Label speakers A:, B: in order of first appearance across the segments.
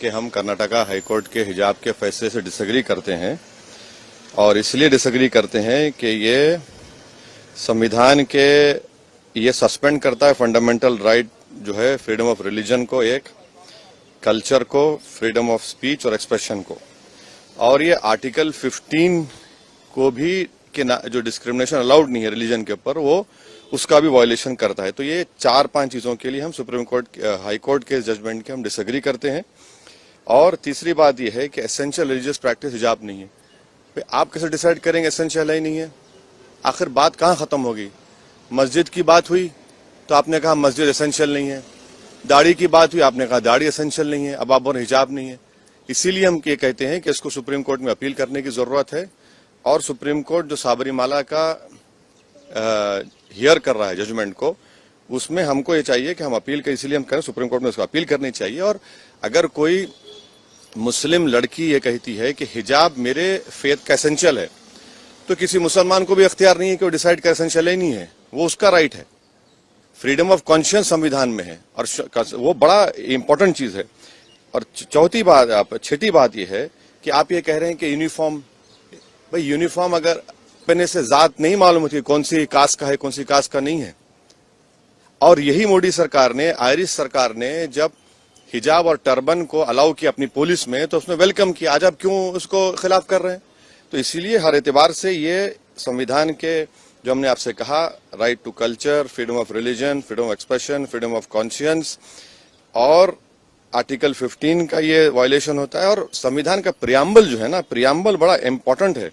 A: कि हम कर्नाटका हाईकोर्ट के हिजाब के फैसले से डिसएग्री करते हैं और इसलिए डिसएग्री करते हैं कि ये संविधान के ये सस्पेंड करता है फंडामेंटल राइट जो है फ्रीडम ऑफ रिलीजन को, एक कल्चर को, फ्रीडम ऑफ स्पीच और एक्सप्रेशन को, और ये आर्टिकल 15 को भी कि जो डिस्क्रिमिनेशन अलाउड नहीं है रिलीजन के ऊपर वो उसका भी वायलेशन करता है। तो ये 4-5 चीजों के लिए हम सुप्रीम कोर्ट हाई कोर्ट के जजमेंट के हम डिसएग्री करते हैं। और तीसरी बात यह है कि एसेंशियल रिलीजियस प्रैक्टिस हिजाब नहीं है। भाई आप कैसे डिसाइड करेंगे एसेंशियल है ही नहीं है? आखिर बात कहाँ खत्म होगी? मस्जिद की बात हुई तो आपने कहा मस्जिद एसेंशियल नहीं है, दाढ़ी की बात हुई आपने कहा दाढ़ी एसेंशियल नहीं है, अब आप बोल हिजाब नहीं है। इसीलिए हम ये कहते हैं कि इसको सुप्रीम कोर्ट में अपील करने की जरूरत है और सुप्रीम कोर्ट जो साबरीमाला का हियर कर रहा है जजमेंट को, उसमें हमको ये चाहिए कि हम अपील करें, इसीलिए हम करें सुप्रीम कोर्ट में उसको अपील करनी चाहिए। और अगर कोई मुस्लिम लड़की ये कहती है कि हिजाब मेरे फेथ का एसेंशियल है, तो किसी मुसलमान को भी अख्तियार नहीं है कि वो डिसाइड कर एसेंशियल ही नहीं है, वो उसका राइट है। फ्रीडम ऑफ कॉन्शियंस संविधान में है और वो बड़ा इंपॉर्टेंट चीज है। और छठी बात यह है कि आप ये कह रहे हैं कि यूनिफॉर्म, भाई यूनिफॉर्म अगर पहनने से जात नहीं मालूम होती कौन सी कास्ट का है कौन सी कास्ट का नहीं है। और यही मोदी सरकार ने, आयरिश सरकार ने जब हिजाब और टर्बन को अलाउ किया अपनी पुलिस में तो उसमें वेलकम किया। आज आप क्यों उसको खिलाफ कर रहे हैं? तो इसीलिए हर एतबार से ये संविधान के जो हमने आपसे कहा, right to culture, freedom of religion, freedom of expression, freedom of conscience और आर्टिकल 15 का ये वायलेशन होता है। और संविधान का प्रियम्बल जो है ना, प्रियम्बल बड़ा इंपॉर्टेंट है।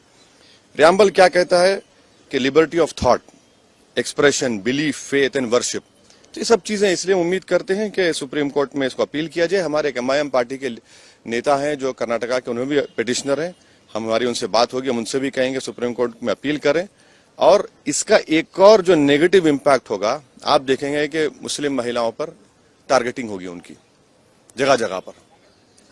A: प्रियम्बल क्या कहता है कि liberty of thought, expression, belief, faith and worship. तो ये सब चीजें, इसलिए उम्मीद करते हैं कि सुप्रीम कोर्ट में इसको अपील किया जाए। हमारे एमआईएम पार्टी के नेता हैं जो कर्नाटका के, उन्होंने भी पिटिशनर हैं, हमारी उनसे बात होगी, हम उनसे भी कहेंगे सुप्रीम कोर्ट में अपील करें। और इसका एक और जो नेगेटिव इम्पैक्ट होगा, आप देखेंगे कि मुस्लिम महिलाओं पर टारगेटिंग होगी उनकी जगह जगह पर।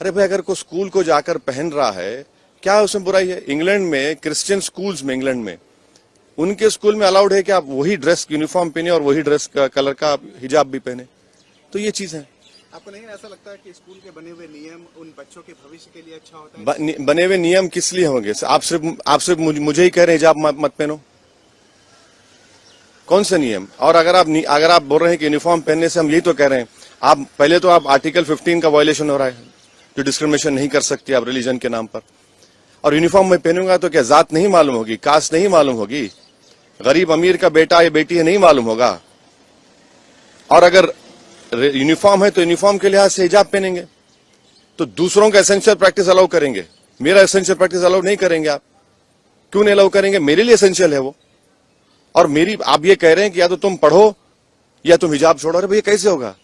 A: अरे भाई अगर कोई स्कूल को जाकर पहन रहा है, क्या उसमें बुराई है? इंग्लैंड में क्रिश्चियन स्कूल्स में, इंग्लैंड में उनके स्कूल में अलाउड है कि आप वही ड्रेस यूनिफॉर्म पहने और वही ड्रेस का कलर का हिजाब भी पहने। तो ये चीज है।
B: आपको नहीं ऐसा लगता है कि स्कूल के बने हुए नियम उन बच्चों के भविष्य के लिए अच्छा होता है?
A: बने हुए नियम किस लिए होंगे? आप सिर्फ मुझे ही कह रहे हैं हिजाब मत पहनो? कौन से नियम? और अगर आप बोल रहे हैं कि यूनिफॉर्म पहनने से हम यही तो कह रहे हैं, आप पहले तो आप आर्टिकल 15 का वायलेशन हो रहा है, जो डिस्क्रिमिनेशन नहीं कर सकती आप रिलीजन के नाम पर। और यूनिफॉर्म में पहनूंगा तो क्या जात नहीं मालूम होगी, कास्ट नहीं मालूम होगी, गरीब अमीर का बेटा या बेटी है नहीं मालूम होगा? और अगर यूनिफॉर्म है तो यूनिफॉर्म के लिहाज से हिजाब पहनेंगे तो दूसरों का एसेंशियल प्रैक्टिस अलाउ करेंगे, मेरा एसेंशियल प्रैक्टिस अलाउ नहीं करेंगे। आप क्यों नहीं अलाउ करेंगे? मेरे लिए एसेंशियल है वो। और आप ये कह रहे हैं कि या तो तुम पढ़ो या तुम हिजाब छोड़ो। अरे भैया कैसे होगा?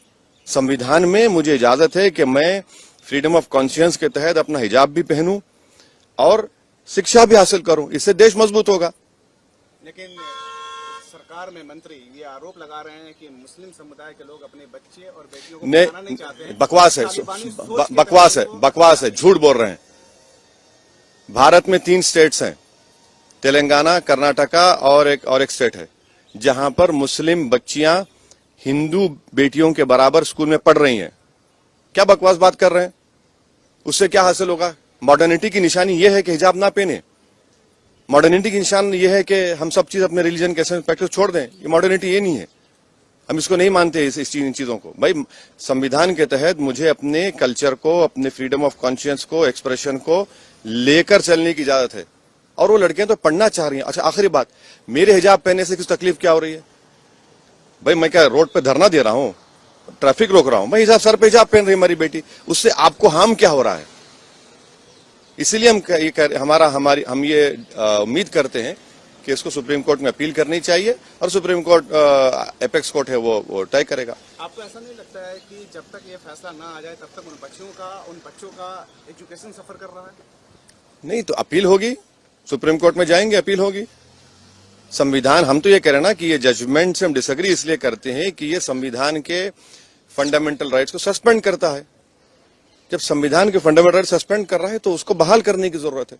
A: संविधान में मुझे इजाजत है कि मैं फ्रीडम ऑफ कॉन्शियंस के तहत अपना हिजाब भी पहनूं और शिक्षा भी हासिल करूं, इससे देश मजबूत होगा।
B: लेकिन सरकार में मंत्री ये आरोप लगा रहे हैं कि मुस्लिम समुदाय के लोग अपने बच्चे और बेटियों को पढ़ाना नहीं चाहते हैं।
A: बकवास है, झूठ बोल रहे हैं। भारत में 3 स्टेट्स हैं, तेलंगाना, कर्नाटका और एक स्टेट है, जहां पर मुस्लिम बच्चियां हिंदू बेटियों के बराबर स्कूल में पढ़ रही हैं। क्या बकवास बात कर रहे हैं? उससे क्या हासिल होगा? मॉडर्निटी की निशानी यह है कि हिजाब ना पहने। मॉडर्निटी की निशान यह है कि हम सब चीज अपने रिलीजन के प्रैक्टिस छोड़ दें। ये मॉडर्निटी ये नहीं है, हम इसको नहीं मानते इन चीजों को। भाई संविधान के तहत मुझे अपने कल्चर को, अपने फ्रीडम ऑफ कॉन्शियंस को, एक्सप्रेशन को लेकर चलने की इजाजत है। और वो लड़कियां तो पढ़ना चाह रही हैं। अच्छा आखिरी बात, मेरे हिजाब पहनने से कुछ तकलीफ क्या हो रही है? भाई मैं क्या रोड पे धरना दे रहा हूं, ट्रैफिक रोक रहा हूं? भाई हिजाब, सर पे हिजाब पहन रही हमारी बेटी, उससे आपको हार्म क्या हो रहा है? इसीलिए हम ये उम्मीद करते हैं कि इसको सुप्रीम कोर्ट में अपील करनी चाहिए और सुप्रीम कोर्ट, एपेक्स कोर्ट है वो तय करेगा।
B: आपको ऐसा नहीं लगता है कि जब तक ये फैसला ना आ जाए तब तक उन बच्चों का एजुकेशन सफर कर रहा है?
A: नहीं तो अपील होगी, सुप्रीम कोर्ट में जाएंगे, अपील होगी। संविधान, हम तो ये कह रहे हैं ना कि ये जजमेंट से हम डिसएग्री इसलिए करते हैं कि ये संविधान के फंडामेंटल राइट्स को सस्पेंड करता है। जब संविधान के फंडामेंटल राइट्स सस्पेंड कर रहा है तो उसको बहाल करने की जरूरत है।